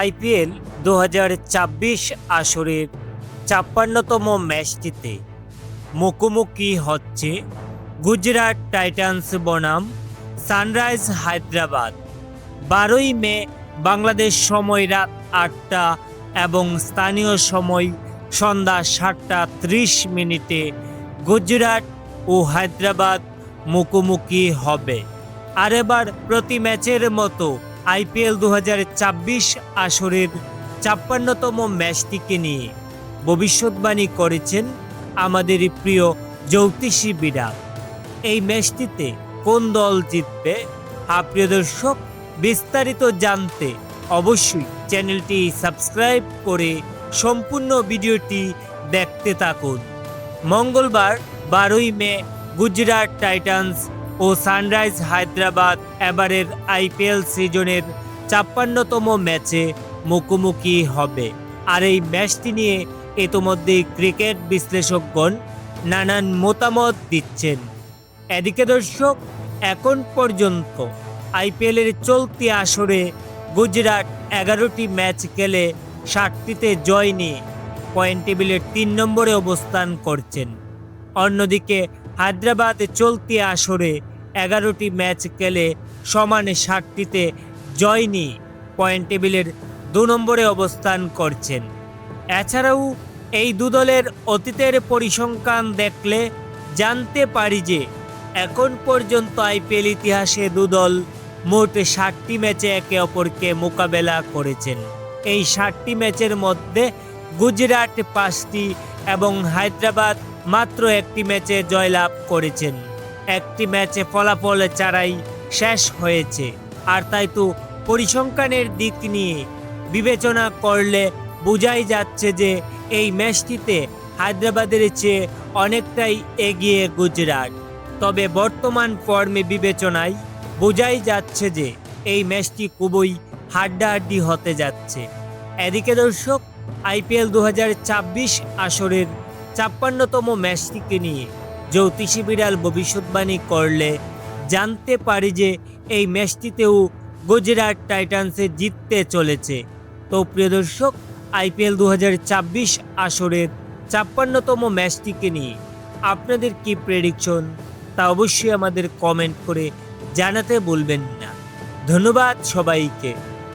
IPL ২০২৪ আসরের ৫৬তম ম্যাচটিতে মুখোমুখি হচ্ছে গুজরাট টাইটান্স বনাম সানরাইজ হায়দ্রাবাদ। ১২ই মে বাংলাদেশ সময় রাত ৮টা এবং স্থানীয় সময় সন্ধ্যা ৭টা ৩০ গুজরাট ও হায়দ্রাবাদ মুখোমুখি হবে। আর এবার প্রতি ম্যাচের মতো আইপিএল ২০২৪ আসরের ৫৬তম ম্যাচটিকে নিয়ে ভবিষ্যৎবাণী করেছেন আমাদের প্রিয় জ্যোতিষীবিরা। এই ম্যাচটিতে কোন দল জিতবে, প্রিয় দর্শক, বিস্তারিত জানতে অবশ্যই চ্যানেলটি সাবস্ক্রাইব করে সম্পূর্ণ ভিডিওটি দেখতে থাকুন। মঙ্গলবার ১২ই মে গুজরাট টাইটান্স ও সানরাইজ হায়দ্রাবাদ এবারের আইপিএল সিজনের ৫৬তম ম্যাচে মুখোমুখি হবে। আর এই ম্যাচটি নিয়ে ইতোমধ্যেই ক্রিকেট বিশ্লেষকগণ নানান মতামত দিচ্ছেন। এদিকে দর্শক, এখন পর্যন্ত আইপিএলের চলতি আসরে গুজরাট ১১টি ম্যাচ খেলে ৬০টিতে জয় নিয়ে পয়েন্ট টেবিলের ৩ নম্বরে অবস্থান করছেন। অন্যদিকে হায়দ্রাবাদ চলতি আসরে ১১টি ম্যাচ খেলে সমান ৬০টিতে জয় নিয়ে পয়েন্ট টেবিলের ২ নম্বরে অবস্থান করছেন। এছাড়াও এই দু দলের অতীতের পরিসংখ্যান দেখলে জানতে পারি যে এখন পর্যন্ত আইপিএল ইতিহাসে দু দল মোট ৬০টি ম্যাচে একে অপরকে মোকাবেলা করেছেন। এই ৬০টি ম্যাচের মধ্যে গুজরাট ৫টি এবং হায়দ্রাবাদ মাত্র একটি ম্যাচে জয়লাভ করেছেন। একটি ম্যাচে ফলাফল ছাড়াই শেষ হয়েছে। আর তাই তো পরিসংখ্যানের দিক নিয়ে বিবেচনা করলে বোঝাই যাচ্ছে যে এই ম্যাচটিতে হায়দ্রাবাদের চেয়ে অনেকটাই এগিয়ে গুজরাট। তবে বর্তমান ফর্মে বিবেচনায় বোঝাই যাচ্ছে যে এই ম্যাচটি খুবই হাড্ডাহাড্ডি হতে যাচ্ছে। এদিকে দর্শক, আইপিএল ২০২৪ আসরের ৫৬তম ম্যাচটিকে নিয়ে জ্যোতিষী বিড়াল ভবিষ্যৎবাণী করলে জানতে পারি যে এই ম্যাচটিতেও গুজরাট টাইটান্সে জিততে চলেছে। তো প্রিয় দর্শক, আইপিএল ২০২৪ আসরের ৫৬তম ম্যাচটিকে নিয়ে আপনাদের কি প্রেডিকশন তা অবশ্যই আমাদের কমেন্ট করে জানাতে ভুলবেন না। ধন্যবাদ সবাইকে।